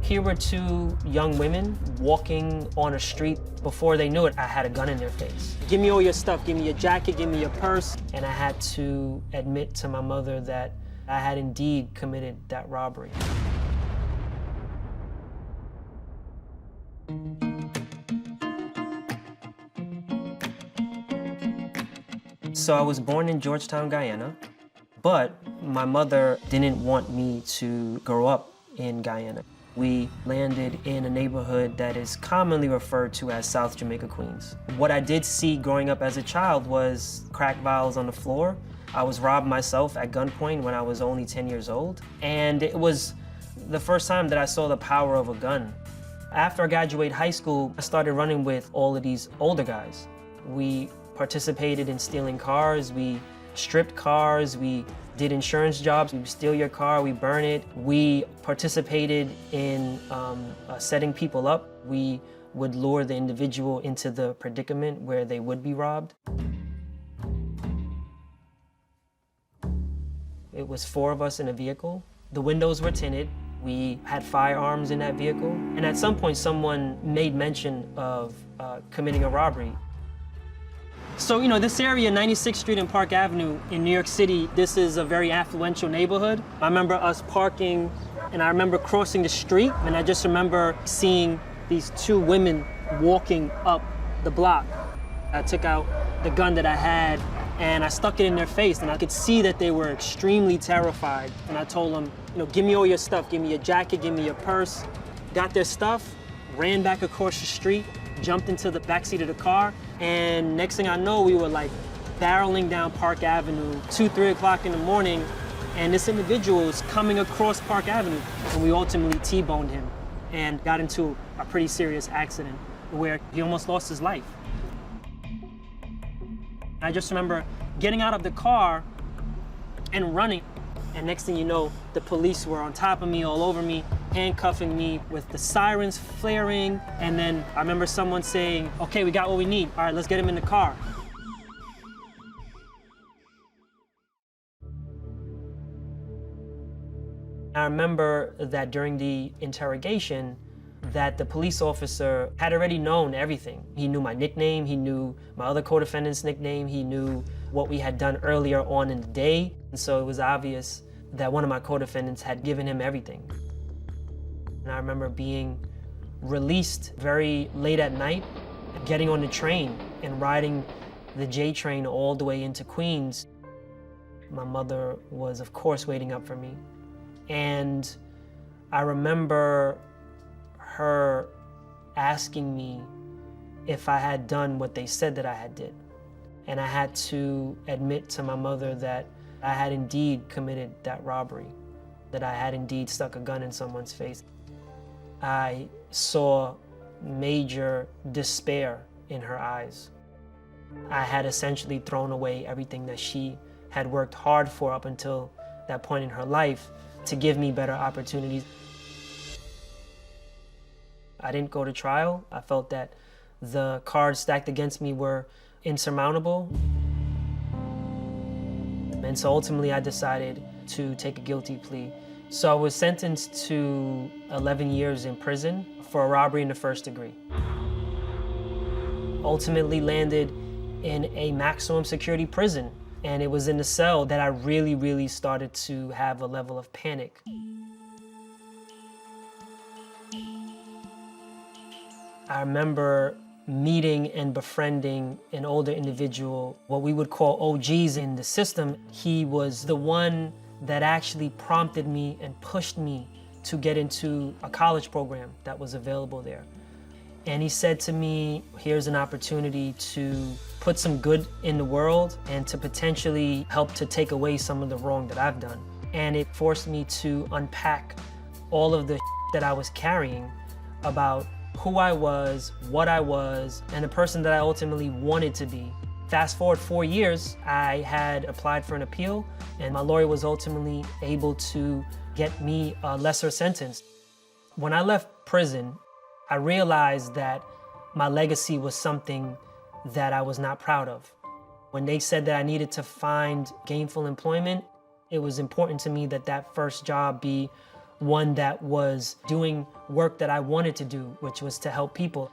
Here were two young women walking on a street. Before they knew it, I had a gun in their face. Give me all your stuff. Give me your jacket, give me your purse. And I had to admit to my mother that I had indeed committed that robbery. So I was born in Georgetown, Guyana, but my mother didn't want me to grow up in Guyana. We landed in a neighborhood that is commonly referred to as South Jamaica, Queens. What I did see growing up as a child was crack vials on the floor. I was robbed myself at gunpoint when I was only 10 years old. And it was the first time that I saw the power of a gun. After I graduated high school, I started running with all of these older guys. We participated in stealing cars, we stripped cars, we did insurance jobs. We steal your car, we burn it. We participated in setting people up. We would lure the individual into the predicament where they would be robbed. It was 4 of us in a vehicle. The windows were tinted. We had firearms in that vehicle. And at some point, someone made mention of committing a robbery. So, you know, this area, 96th Street and Park Avenue in New York City, this is a very affluential neighborhood. I remember us parking, and I remember crossing the street, and I just remember seeing these 2 women walking up the block. I took out the gun that I had, and I stuck it in their face, and I could see that they were extremely terrified. And I told them, you know, give me all your stuff. Give me your jacket, give me your purse. Got their stuff, ran back across the street, jumped into the backseat of the car, and next thing I know, we were like barreling down Park Avenue, 2, 3 o'clock in the morning, and this individual was coming across Park Avenue, and we ultimately T-boned him and got into a pretty serious accident where he almost lost his life. I just remember getting out of the car and running. And next thing you know, the police were on top of me, all over me, handcuffing me with the sirens flaring. And then I remember someone saying, okay, we got what we need. All right, let's get him in the car. I remember that during the interrogation, that the police officer had already known everything. He knew my nickname, he knew my other co-defendant's nickname, he knew what we had done earlier on in the day. And so it was obvious that one of my co-defendants had given him everything. And I remember being released very late at night, getting on the train and riding the J train all the way into Queens. My mother was, of course, waiting up for me. And I remember her asking me if I had done what they said that I had did. And I had to admit to my mother that I had indeed committed that robbery, that I had indeed stuck a gun in someone's face. I saw major despair in her eyes. I had essentially thrown away everything that she had worked hard for up until that point in her life to give me better opportunities. I didn't go to trial. I felt that the cards stacked against me were insurmountable. And so ultimately I decided to take a guilty plea. So I was sentenced to 11 years in prison for a robbery in the first degree. Ultimately landed in a maximum security prison. And it was in the cell that I really started to have a level of panic. I remember meeting and befriending an older individual, what we would call OGs in the system. He was the one that actually prompted me and pushed me to get into a college program that was available there. And he said to me, here's an opportunity to put some good in the world and to potentially help to take away some of the wrong that I've done. And it forced me to unpack all of the that I was carrying about who I was, what I was, and the person that I ultimately wanted to be. Fast forward 4 years, I had applied for an appeal, and my lawyer was ultimately able to get me a lesser sentence. When I left prison, I realized that my legacy was something that I was not proud of. When they said that I needed to find gainful employment, it was important to me that that first job be one that was doing work that I wanted to do, which was to help people.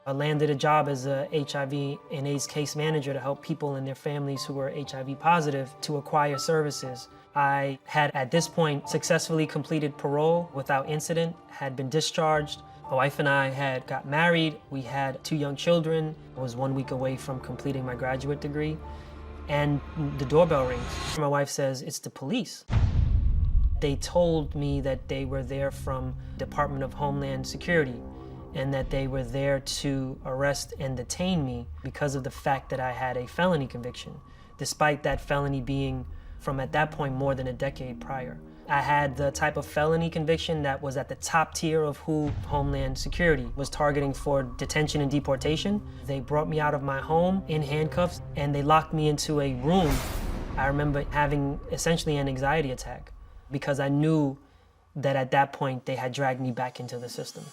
I landed a job as a HIV and AIDS case manager to help people and their families who were HIV positive to acquire services. I had, at this point, successfully completed parole without incident, had been discharged. My wife and I had got married. We had 2 young children. I was 1 week away from completing my graduate degree. And the doorbell rings. My wife says, "It's the police." They told me that they were there from Department of Homeland Security and that they were there to arrest and detain me because of the fact that I had a felony conviction, despite that felony being from, at that point, more than a decade prior. I had the type of felony conviction that was at the top tier of who Homeland Security was targeting for detention and deportation. They brought me out of my home in handcuffs and they locked me into a room. I remember having essentially an anxiety attack because I knew that at that point they had dragged me back into the system.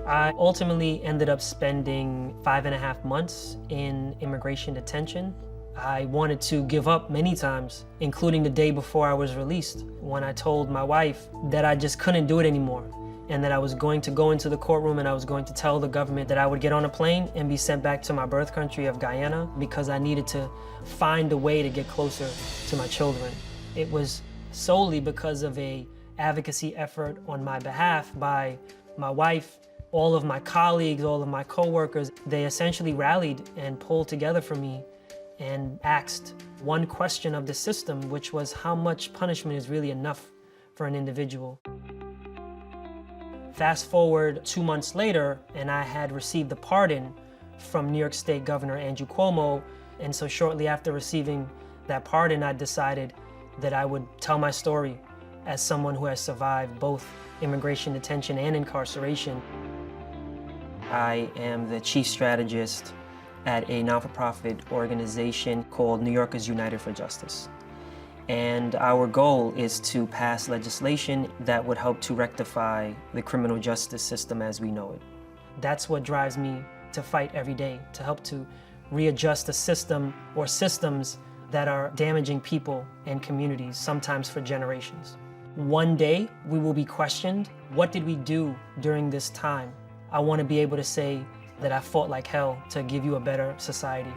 I ultimately ended up spending 5.5 months in immigration detention. I wanted to give up many times, including the day before I was released, when I told my wife that I just couldn't do it anymore and that I was going to go into the courtroom and I was going to tell the government that I would get on a plane and be sent back to my birth country of Guyana because I needed to find a way to get closer to my children. It was solely because of an advocacy effort on my behalf by my wife, all of my colleagues, all of my coworkers. They essentially rallied and pulled together for me and asked one question of the system, which was how much punishment is really enough for an individual. Fast forward 2 months later, and I had received the pardon from New York State Governor Andrew Cuomo. And so shortly after receiving that pardon, I decided that I would tell my story as someone who has survived both immigration detention and incarceration. I am the chief strategist at a non-for-profit organization called New Yorkers United for Justice. And our goal is to pass legislation that would help to rectify the criminal justice system as we know it. That's what drives me to fight every day, to help to readjust a system or systems that are damaging people and communities, sometimes for generations. One day we will be questioned, what did we do during this time? I want to be able to say that I fought like hell to give you a better society.